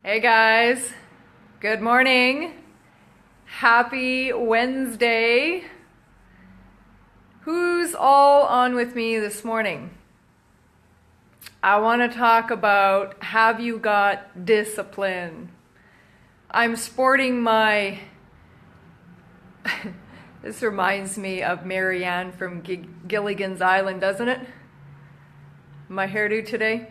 Hey guys, good morning. Happy Wednesday. Who's all on with me this morning? I want to talk about, have you got discipline? I'm sporting my, this reminds me of Marianne from Gilligan's Island, doesn't it? My hairdo today.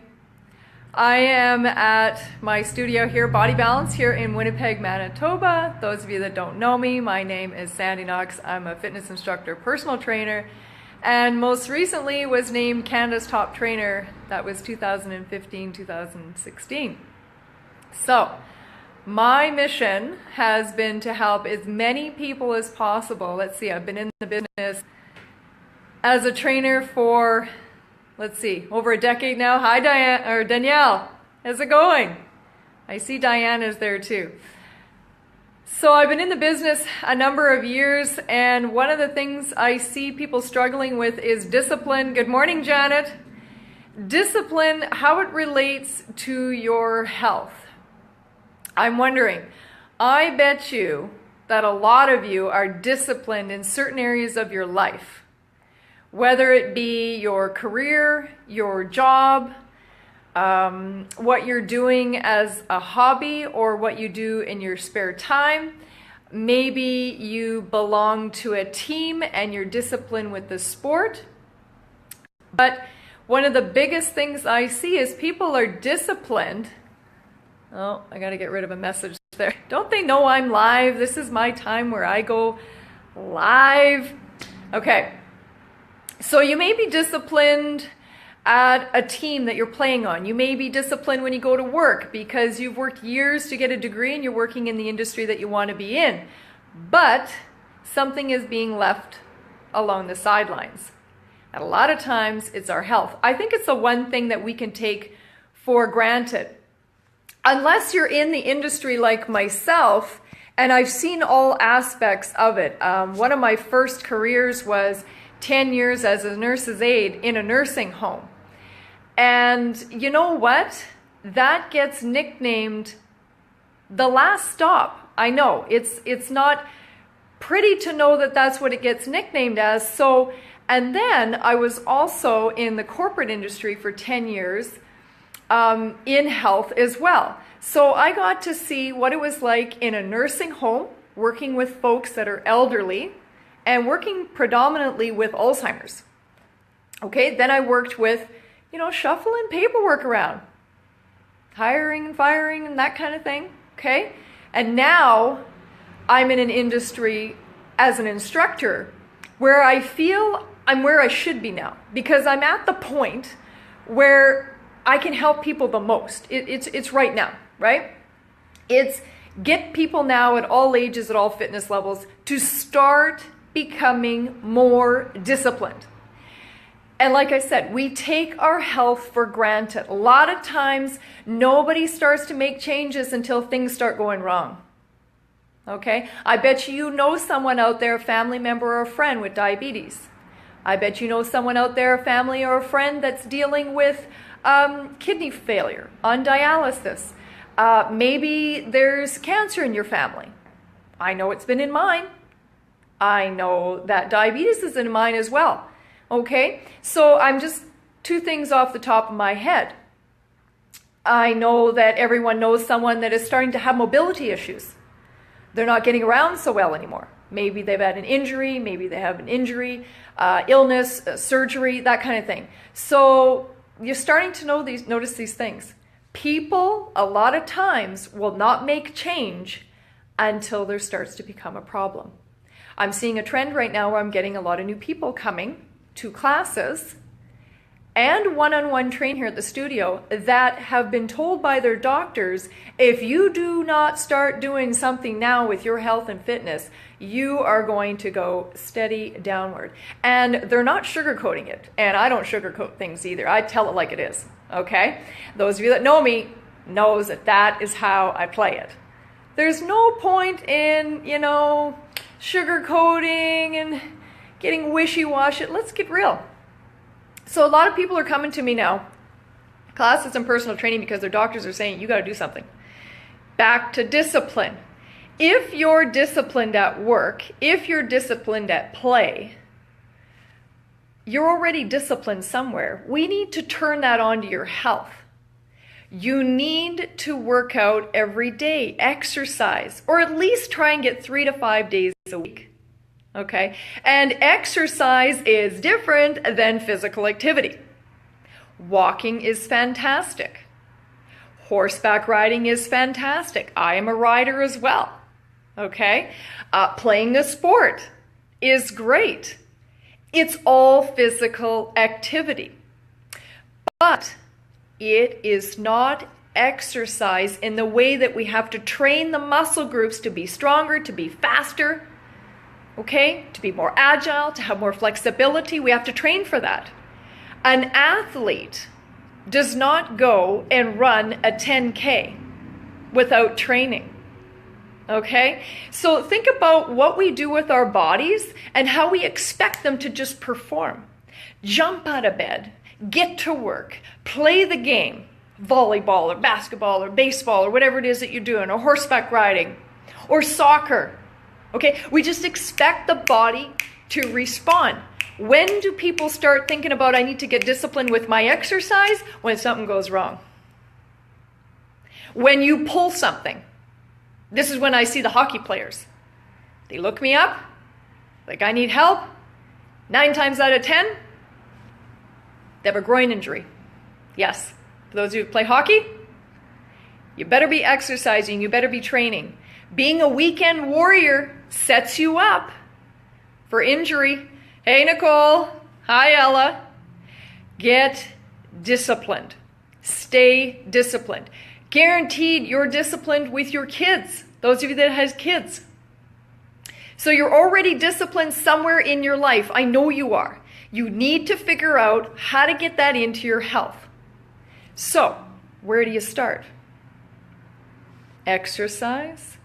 I am at my studio here, Body Balance, here in Winnipeg, Manitoba. Those of you that don't know me, my name is Sandi Knox. I'm a fitness instructor, personal trainer, and most recently was named Canada's top trainer. That was 2015, 2016. So, my mission has been to help as many people as possible. Let's see, I've been in the business as a trainer for over a decade now. Hi, Danielle. How's it going? I see Diana's there too. So I've been in the business a number of years, and one of the things I see people struggling with is discipline. Good morning, Janet. Discipline, how it relates to your health. I'm wondering, I bet you that a lot of you are disciplined in certain areas of your life. Whether it be your career, your job, what you're doing as a hobby, or what you do in your spare time. Maybe you belong to a team and you're disciplined with the sport. But one of the biggest things I see is people are disciplined. Oh, I got to get rid of a message there. Don't they know I'm live? This is my time where I go live. Okay. So you may be disciplined at a team that you're playing on. You may be disciplined when you go to work because you've worked years to get a degree and you're working in the industry that you want to be in. But something is being left along the sidelines. And a lot of times it's our health. I think it's the one thing that we can take for granted. Unless you're in the industry like myself, and I've seen all aspects of it. One of my first careers was 10 years as a nurse's aide in a nursing home. And you know what? That gets nicknamed the last stop. I know, it's not pretty to know that that's what it gets nicknamed as. So, and then I was also in the corporate industry for 10 years in health as well. So I got to see what it was like in a nursing home, working with folks that are elderly, and working predominantly with Alzheimer's. Okay, then I worked with, shuffling paperwork around, hiring and firing and that kind of thing, okay? And now I'm in an industry as an instructor where I feel I'm where I should be now, because I'm at the point where I can help people the most. It's right now, right? It's get people now at all ages, at all fitness levels, to start becoming more disciplined. And like I said, we take our health for granted. A lot of times, nobody starts to make changes until things start going wrong. Okay? I bet you know someone out there, a family member or a friend with diabetes. I bet you know someone out there, a family or a friend that's dealing with kidney failure, on dialysis. Maybe there's cancer in your family. I know it's been in mine. I know that diabetes is in mine as well. Okay, so I'm just two things off the top of my head. I know that everyone knows someone that is starting to have mobility issues. They're not getting around so well anymore. Maybe they've had an injury, maybe they have an injury, illness, surgery, that kind of thing. So you're starting to notice these things. People, a lot of times, will not make change until there starts to become a problem. I'm seeing a trend right now where I'm getting a lot of new people coming to classes and one-on-one train here at the studio that have been told by their doctors, if you do not start doing something now with your health and fitness, you are going to go steady downward. And they're not sugarcoating it. And I don't sugarcoat things either. I tell it like it is, okay? Those of you that know me knows that that is how I play it. There's no point in, sugarcoating and getting wishy-washy. Let's get real. So a lot of people are coming to me now, classes and personal training, because their doctors are saying, you got to do something. Back to discipline. If you're disciplined at work, if you're disciplined at play, you're already disciplined somewhere. We need to turn that on to your health. You need to work out every day, exercise, or at least try and get 3 to 5 days a week. Okay? And exercise is different than physical activity. Walking is fantastic. Horseback riding is fantastic. I am a rider as well. Okay? Playing a sport is great. It's all physical activity. But it is not exercise in the way that we have to train the muscle groups to be stronger, to be faster, okay? To be more agile, to have more flexibility. We have to train for that. An athlete does not go and run a 10K without training. Okay? So think about what we do with our bodies and how we expect them to just perform. Jump out of bed, get to work, play the game, volleyball or basketball or baseball or whatever it is that you're doing, or horseback riding or soccer. Okay? We just expect the body to respond. When do people start thinking about, I need to get disciplined with my exercise? When something goes wrong. When you pull something. This is when I see the hockey players. They look me up, like I need help. 9 times out of 10, they have a groin injury. Yes, for those of you who play hockey, you better be exercising, you better be training. Being a weekend warrior sets you up for injury. Hey, Nicole. Hi, Ella. Get disciplined. Stay disciplined. Guaranteed you're disciplined with your kids. Those of you that has kids. So you're already disciplined somewhere in your life. I know you are. You need to figure out how to get that into your health. So, where do you start? Exercise.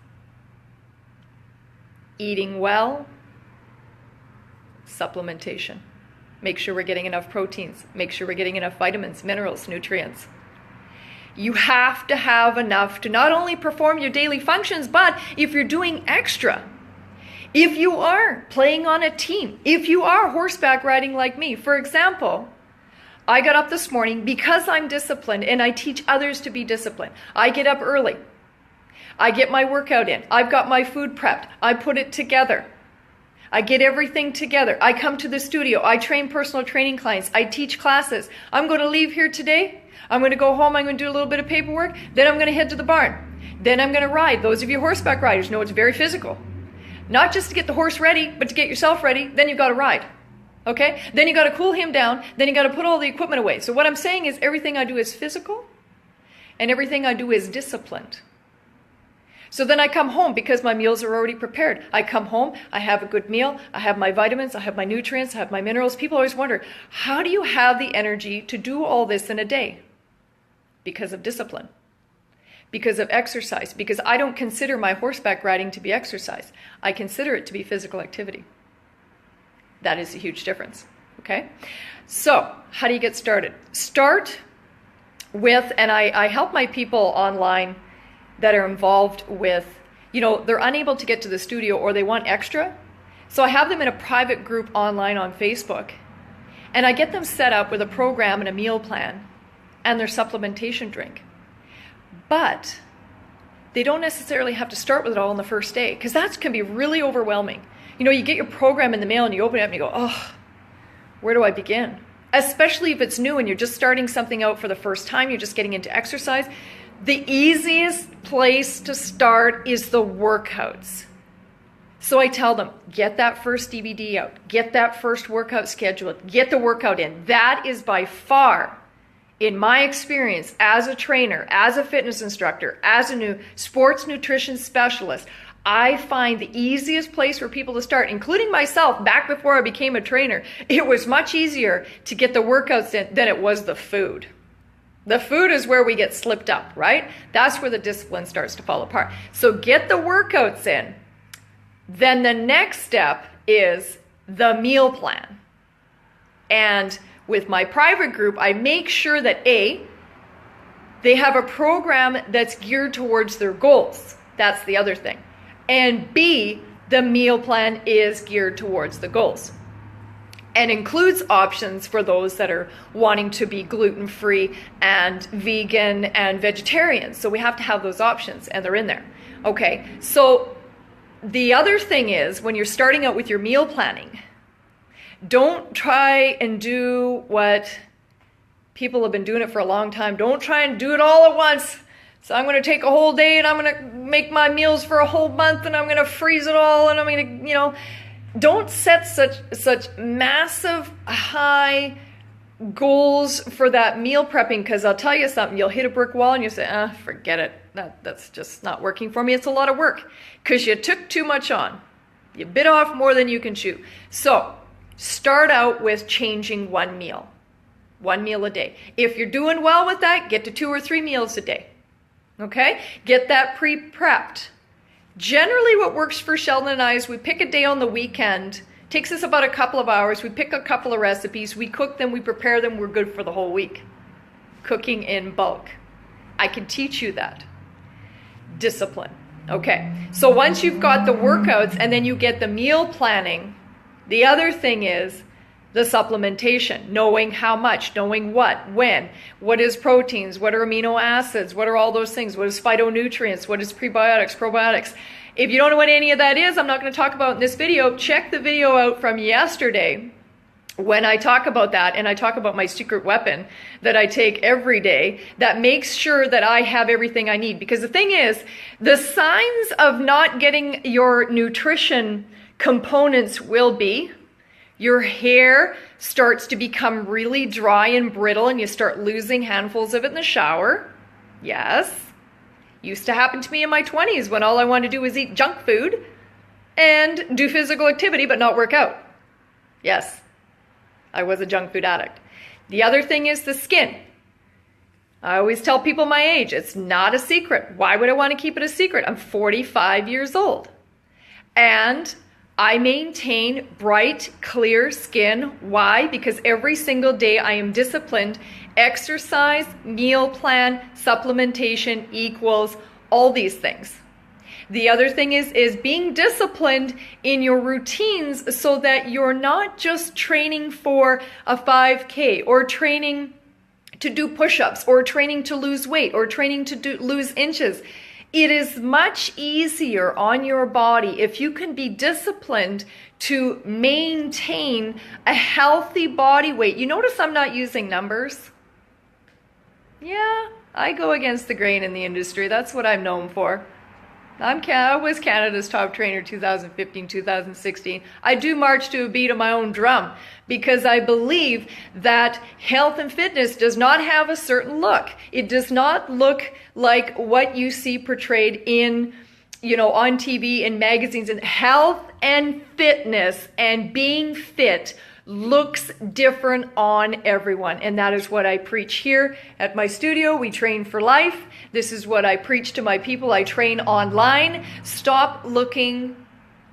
Eating well. Supplementation. Make sure we're getting enough proteins. Make sure we're getting enough vitamins, minerals, nutrients. You have to have enough to not only perform your daily functions, but if you're doing extra, if you are playing on a team, if you are horseback riding like me, for example, I got up this morning because I'm disciplined and I teach others to be disciplined. I get up early. I get my workout in. I've got my food prepped. I put it together. I get everything together. I come to the studio. I train personal training clients. I teach classes. I'm going to leave here today. I'm going to go home. I'm going to do a little bit of paperwork. Then I'm going to head to the barn. Then I'm going to ride. Those of you horseback riders know it's very physical. Not just to get the horse ready, but to get yourself ready. Then you've got to ride. Okay? Then you got to cool him down. Then you got to put all the equipment away. So what I'm saying is everything I do is physical and everything I do is disciplined. So then I come home because my meals are already prepared. I come home, I have a good meal, I have my vitamins, I have my nutrients, I have my minerals. People always wonder, how do you have the energy to do all this in a day? Because of discipline. Because of exercise. Because I don't consider my horseback riding to be exercise. I consider it to be physical activity. That is a huge difference. Okay? So, how do you get started? Start with, and I help my people online that are involved with, they're unable to get to the studio or they want extra. So I have them in a private group online on Facebook. And I get them set up with a program and a meal plan and their supplementation drink. But they don't necessarily have to start with it all on the first day, because that can be really overwhelming. You get your program in the mail and you open it up and you go, oh, where do I begin? Especially if it's new and you're just starting something out for the first time, you're just getting into exercise. The easiest place to start is the workouts. So I tell them, get that first DVD out, get that first workout scheduled, get the workout in. That is by far, in my experience as a trainer, as a fitness instructor, as a new sports nutrition specialist, I find the easiest place for people to start, including myself, back before I became a trainer, it was much easier to get the workouts in than it was the food. The food is where we get slipped up, right? That's where the discipline starts to fall apart. So get the workouts in. Then the next step is the meal plan. And with my private group, I make sure that A, They have a program that's geared towards their goals. That's the other thing. And B, the meal plan is geared towards the goals and includes options for those that are wanting to be gluten-free and vegan and vegetarian. So we have to have those options, and they're in there. Okay, so the other thing is, when you're starting out with your meal planning, don't try and do what people have been doing it for a long time. Don't try and do it all at once. So I'm going to take a whole day and I'm going to make my meals for a whole month and I'm going to freeze it all and I'm going to, don't set such massive high goals for that meal prepping, because I'll tell you something, you'll hit a brick wall and you say, forget it. That's just not working for me. It's a lot of work because you took too much on. You bit off more than you can chew. So start out with changing one meal a day. If you're doing well with that, get to 2 or 3 meals a day. Okay? Get that pre-prepped. Generally what works for Sheldon and I is we pick a day on the weekend. Takes us about a couple of hours. We pick a couple of recipes. We cook them. We prepare them. We're good for the whole week. Cooking in bulk. I can teach you that. Discipline. Okay. So once you've got the workouts and then you get the meal planning, the other thing is the supplementation, knowing how much, knowing what, when, what is proteins, what are amino acids, what are all those things, what is phytonutrients, what is prebiotics, probiotics. If you don't know what any of that is, I'm not going to talk about in this video. Check the video out from yesterday when I talk about that, and I talk about my secret weapon that I take every day that makes sure that I have everything I need. Because the thing is, the signs of not getting your nutrition components will be your hair starts to become really dry and brittle and you start losing handfuls of it in the shower. Yes. Used to happen to me in my 20s when all I wanted to do was eat junk food and do physical activity but not work out. Yes, I was a junk food addict. The other thing is the skin. I always tell people my age, it's not a secret. Why would I want to keep it a secret? I'm 45 years old. And I maintain bright, clear skin. Why? Because every single day I am disciplined. Exercise, meal plan, supplementation equals all these things. The other thing is being disciplined in your routines so that you're not just training for a 5K or training to do push-ups or training to lose weight or training to lose inches. It is much easier on your body if you can be disciplined to maintain a healthy body weight. You notice I'm not using numbers? Yeah, I go against the grain in the industry. That's what I'm known for. I was Canada's top trainer 2015, 2016. I do march to a beat of my own drum because I believe that health and fitness does not have a certain look. It does not look like what you see portrayed in, on TV and magazines. And health and fitness and being fit looks different on everyone. And that is what I preach here at my studio. We train for life. This is what I preach to my people. I train online. Stop looking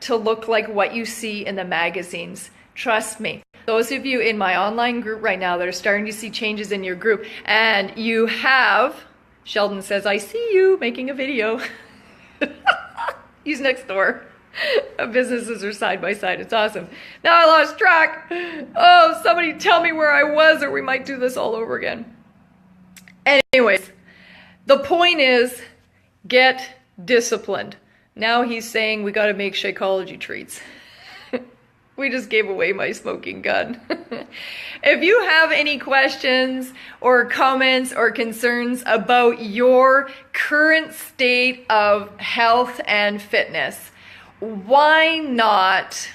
to look like what you see in the magazines. Trust me. Those of you in my online group right now that are starting to see changes in your group, and you have, Sheldon says, I see you making a video. He's next door. Our businesses are side by side. It's awesome. Now I lost track. Oh, somebody tell me where I was or we might do this all over again. Anyways, the point is get disciplined. Now he's saying we got to make Shakeology treats. We just gave away my smoking gun. If you have any questions or comments or concerns about your current state of health and fitness, why not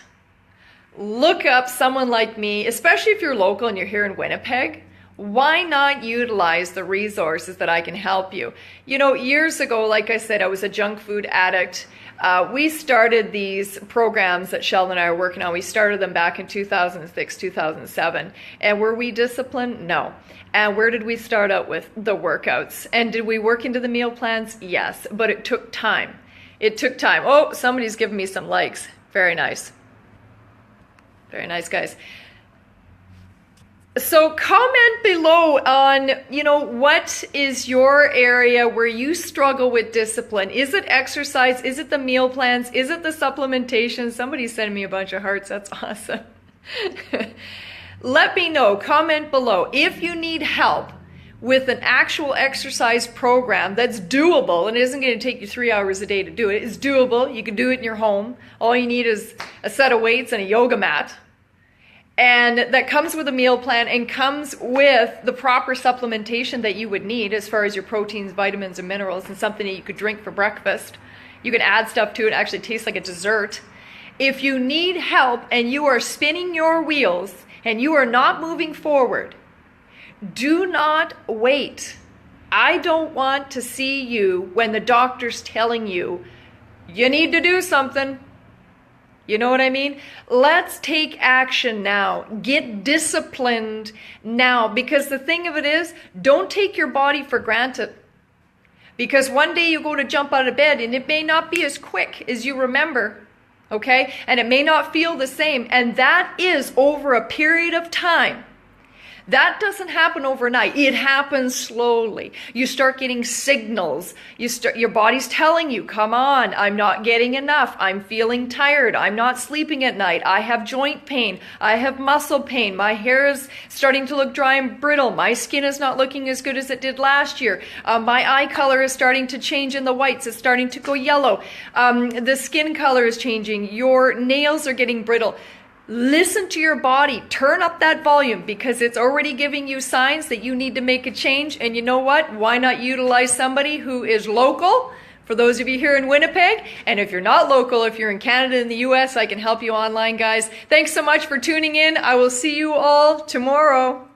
look up someone like me, especially if you're local and you're here in Winnipeg? Why not utilize the resources that I can help you? Years ago, like I said, I was a junk food addict. We started these programs that Sheldon and I are working on. We started them back in 2006, 2007. And were we disciplined? No. And where did we start out with? The workouts. And did we work into the meal plans? Yes. But it took time. It took time. Oh, somebody's giving me some likes. Very nice. Very nice, guys. So comment below on, what is your area where you struggle with discipline? Is it exercise? Is it the meal plans? Is it the supplementation? Somebody's sending me a bunch of hearts. That's awesome. Let me know. Comment below. If you need help with an actual exercise program that's doable, and it isn't going to take you 3 hours a day to do it. It's doable. You can do it in your home. All you need is a set of weights and a yoga mat. And that comes with a meal plan and comes with the proper supplementation that you would need as far as your proteins, vitamins, and minerals, and something that you could drink for breakfast. You can add stuff to it. It actually tastes like a dessert. If you need help and you are spinning your wheels and you are not moving forward, do not wait. I don't want to see you when the doctor's telling you, you need to do something. You know what I mean? Let's take action now. Get disciplined now. Because the thing of it is, don't take your body for granted. Because one day you go to jump out of bed and it may not be as quick as you remember. Okay? And it may not feel the same. And that is over a period of time. That doesn't happen overnight. It happens slowly. You start getting signals. Your body's telling you, come on, I'm not getting enough. I'm feeling tired. I'm not sleeping at night. I have joint pain. I have muscle pain. My hair is starting to look dry and brittle. My skin is not looking as good as it did last year. My eye color is starting to change in the whites. It's starting to go yellow. The skin color is changing. Your nails are getting brittle. Listen to your body. Turn up that volume because it's already giving you signs that you need to make a change. And you know what? Why not utilize somebody who is local? For those of you here in Winnipeg. And if you're not local, if you're in Canada and the US, I can help you online, guys. Thanks so much for tuning in. I will see you all tomorrow.